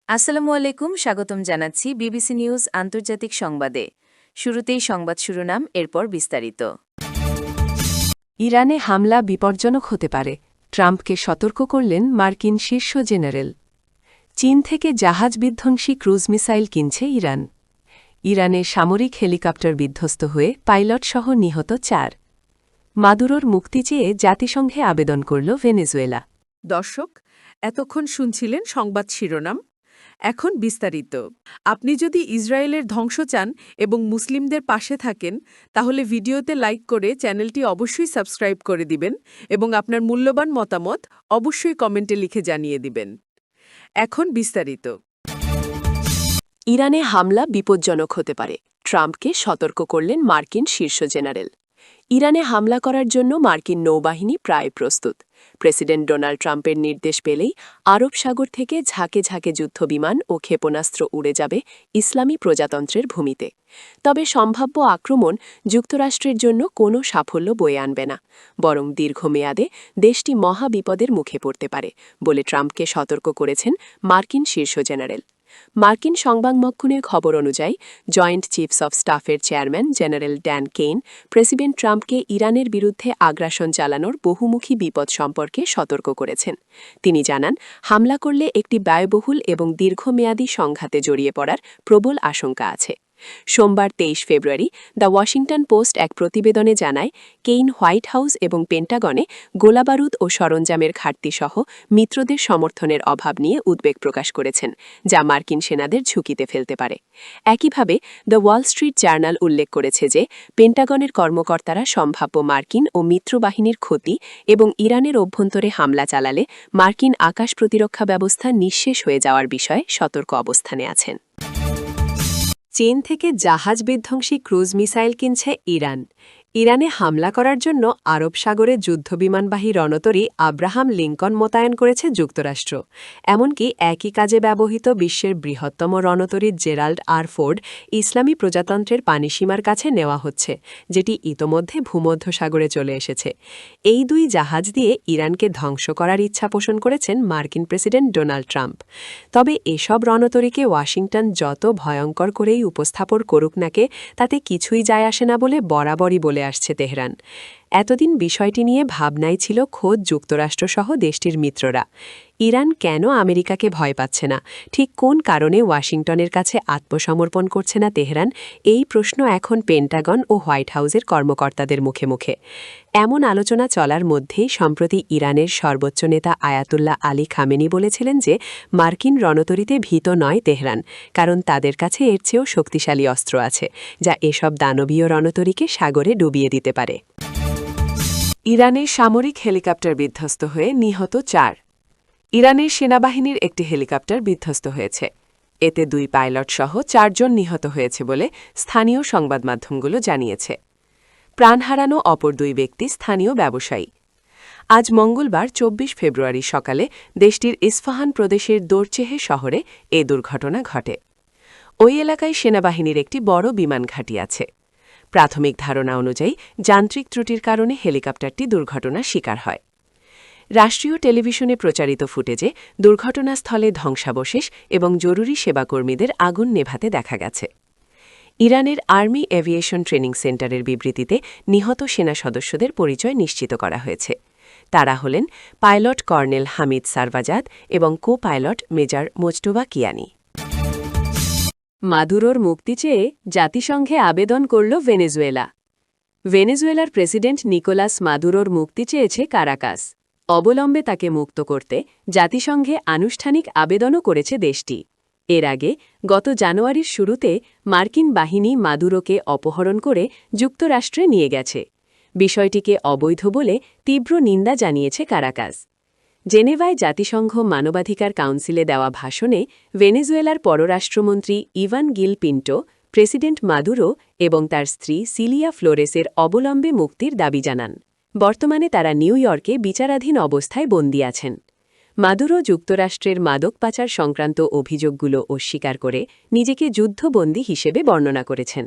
আসসালামু আলাইকুম, স্বাগতম জানাচ্ছি বিবিসি নিউজ আন্তর্জাতিক সংবাদে। শুরুতেই সংবাদ শিরোনাম, এরপর বিস্তারিত। ইরানে হামলা বিপজ্জনক হতে পারে, ট্রাম্পকে সতর্ক করলেন মার্কিন শীর্ষ জেনারেল। চীন থেকে জাহাজ বিধ্বংসী ক্রুজ মিসাইল কিনছে ইরান। ইরানে সামরিক হেলিকপ্টার বিধ্বস্ত হয়ে পাইলটসহ নিহত 4। মাদুরোর মুক্তি চেয়ে জাতিসংঘে আবেদন করল ভেনেজুয়েলা। দর্শক, এতক্ষণ শুনছিলেন সংবাদ শিরোনাম। এখন বিস্তারিত। আপনি যদি ইসরায়েলের ধ্বংস চান এবং মুসলিমদের পাশে থাকেন, তাহলে ভিডিওতে লাইক করে চ্যানেলটি অবশ্যই সাবস্ক্রাইব করে দিবেন এবং আপনার মূল্যবান মতামত অবশ্যই কমেন্টে লিখে জানিয়ে দিবেন। এখন বিস্তারিত। ইরানে হামলা বিপজ্জনক হতে পারে, ট্রাম্পকে সতর্ক করলেন মার্কিন শীর্ষ জেনারেল। ইরানে হামলা করার জন্য মার্কিন নৌবাহিনী প্রায় প্রস্তুত। প্রেসিডেন্ট ডোনাল্ড ট্রাম্পের নির্দেশ পেলেই আরব সাগর থেকে ঝাঁকে ঝাঁকে যুদ্ধবিমান ও ক্ষেপণাস্ত্র উড়ে যাবে ইসলামী প্রজাতন্ত্রের ভূমিতে। তবে সম্ভাব্য আক্রমণ যুক্তরাষ্ট্রের জন্য কোনো সাফল্য বয়ে আনবে না, বরং দীর্ঘমেয়াদে দেশটি মহা বিপদের মুখে পড়তে পারে বলে ট্রাম্পকে সতর্ক করেছেন মার্কিন শীর্ষ জেনারেল। মার্কিন সংবাদমাধ্যমের খবর অনুযায়ী জয়েন্ট চিফস অব স্টাফের chairman general Dan Caine president ট্রাম্পকে ইরানের বিরুদ্ধে আগ্রাসন চালানোর বহুমুখী বিপদ সম্পর্কে সতর্ক করেছেন। তিনি জানান, হামলা করলে একটি ব্যয়বহুল এবং দীর্ঘমেয়াদী সংঘাতে জড়িয়ে পড়ার প্রবল আশঙ্কা আছে। সোমবার 23 ফেব্রুয়ারি দ্য ওয়াশিংটন পোস্ট এক প্রতিবেদনে জানায়, কেইন হোয়াইট হাউস এবং পেন্টাগনে গোলাবারুদ ও সরঞ্জামের ঘাটতিসহ মিত্রদের সমর্থনের অভাব নিয়ে উদ্বেগ প্রকাশ করেছেন, যা মার্কিন সেনাদের ঝুঁকিতে ফেলতে পারে। একইভাবে দ্য ওয়াল স্ট্রিট জার্নাল উল্লেখ করেছে যে পেন্টাগনের কর্মকর্তারা সম্ভাব্য মার্কিন ও মিত্রবাহিনীর ক্ষতি এবং ইরানের অভ্যন্তরে হামলা চালালে মার্কিন আকাশ প্রতিরক্ষা ব্যবস্থা নিঃশেষ হয়ে যাওয়ার বিষয়ে সতর্ক অবস্থানে আছেন। চীন থেকে জাহাজ বিধ্বংসী ক্রুজ মিসাইল কিনছে ইরান। ইরানে হামলা করার জন্য আরব সাগরে যুদ্ধবিমানবাহী রণতরী আব্রাহাম লিঙ্কন মোতায়েন করেছে যুক্তরাষ্ট্র। এমনকি একই কাজে ব্যবহৃত বিশ্বের বৃহত্তম রণতরী জেরাল্ড আর ফোর্ড ইসলামী প্রজাতন্ত্রের পানিসীমার কাছে নেওয়া হচ্ছে, যেটি ইতোমধ্যে ভূমধ্যসাগরে চলে এসেছে। এই দুই জাহাজ দিয়ে ইরানকে ধ্বংস করার ইচ্ছা পোষণ করেছেন মার্কিন প্রেসিডেন্ট ডোনাল্ড ট্রাম্প। তবে এসব রণতরীকে ওয়াশিংটন যত ভয়ঙ্কর করেই উপস্থাপন করুক নাকে, তাতে কিছুই যায় আসে না বলে বরাবরই বলে আসছে তেহরান। এতদিন বিষয়টি নিয়ে ভাবনাই ছিল খোদ যুক্তরাষ্ট্রসহ দেশটির মিত্ররা। ইরান কেন আমেরিকাকে ভয় পাচ্ছে না, ঠিক কোন কারণে ওয়াশিংটনের কাছে আত্মসমর্পণ করছে না তেহরান, এই প্রশ্ন এখন পেন্টাগন ও হোয়াইট হাউসের কর্মকর্তাদের মুখে মুখে। এমন আলোচনা চলার মধ্যেই সম্প্রতি ইরানের সর্বোচ্চ নেতা আয়াতুল্লাহ আলী খামেনি বলেছিলেন যে মার্কিন রণতরীতে ভীত নয় তেহরান, কারণ তাদের কাছে এর চেয়েও শক্তিশালী অস্ত্র আছে, যা এসব দানবীয় রণতরীকে সাগরে ডুবিয়ে দিতে পারে। ইরানের সামরিক হেলিকপ্টার বিধ্বস্ত হয়ে নিহত 4। ইরানের সেনাবাহিনীর একটি হেলিকপ্টার বিধ্বস্ত হয়েছে। এতে 2 পাইলট সহ 4 জন নিহত হয়েছে বলে স্থানীয় সংবাদমাধ্যমগুলো জানিয়েছে। প্রাণ হারানো অপর 2 ব্যক্তি স্থানীয় ব্যবসায়ী। আজ মঙ্গলবার 24 ফেব্রুয়ারি সকালে দেশটির ইস্ফাহান প্রদেশের দোরচেহে শহরে এ দুর্ঘটনা ঘটে। ওই এলাকায় সেনাবাহিনীর একটি বড় বিমান ঘাঁটি আছে। প্রাথমিক ধারণা অনুযায়ী যান্ত্রিক ত্রুটির কারণে হেলিকপ্টারটি দুর্ঘটনার শিকার হয়। রাষ্ট্রীয় টেলিভিশনে প্রচারিত ফুটেজে দুর্ঘটনাস্থলে ধ্বংসাবশেষ এবং জরুরি সেবাকর্মীদের আগুন নেভাতে দেখা গেছে। ইরানের আর্মি এভিয়েশন ট্রেনিং সেন্টারের বিবৃতিতে নিহত সেনা সদস্যদের পরিচয় নিশ্চিত করা হয়েছে। তারা হলেন পাইলট কর্নেল হামিদ সারভাজাদ এবং কো পাইলট মেজর মোজটোবা কিয়ানি। মাদুরোর মুক্তি চেয়ে জাতিসংঘে আবেদন করল ভেনেজুয়েলা। ভেনেজুয়েলার প্রেসিডেন্ট নিকোলাস মাদুরোর মুক্তি চেয়েছে কারাকাস। অবলম্বে তাকে মুক্ত করতে জাতিসংঘে আনুষ্ঠানিক আবেদনও করেছে দেশটি। এর আগে গত জানুয়ারির শুরুতে মার্কিন বাহিনী মাদুরোকে অপহরণ করে যুক্তরাষ্ট্রে নিয়ে গেছে। বিষয়টিকে অবৈধ বলে তীব্র নিন্দা জানিয়েছে কারাকাস। জেনেভায় জাতিসংঘ মানবাধিকার কাউন্সিলে দেওয়া ভাষণে ভেনেজুয়েলার পররাষ্ট্রমন্ত্রী Ivan Gil Pinto president Maduro এবং তার স্ত্রী সিলিয়া ফ্লোরেসের অবলম্বে মুক্তির দাবি জানান। বর্তমানে তারা নিউ ইয়র্কে বিচারাধীন অবস্থায় বন্দী আছেন। মাদুরো যুক্তরাষ্ট্রের মাদক পাচার সংক্রান্ত অভিযোগগুলো অস্বীকার করে নিজেকে যুদ্ধবন্দী হিসেবে বর্ণনা করেছেন।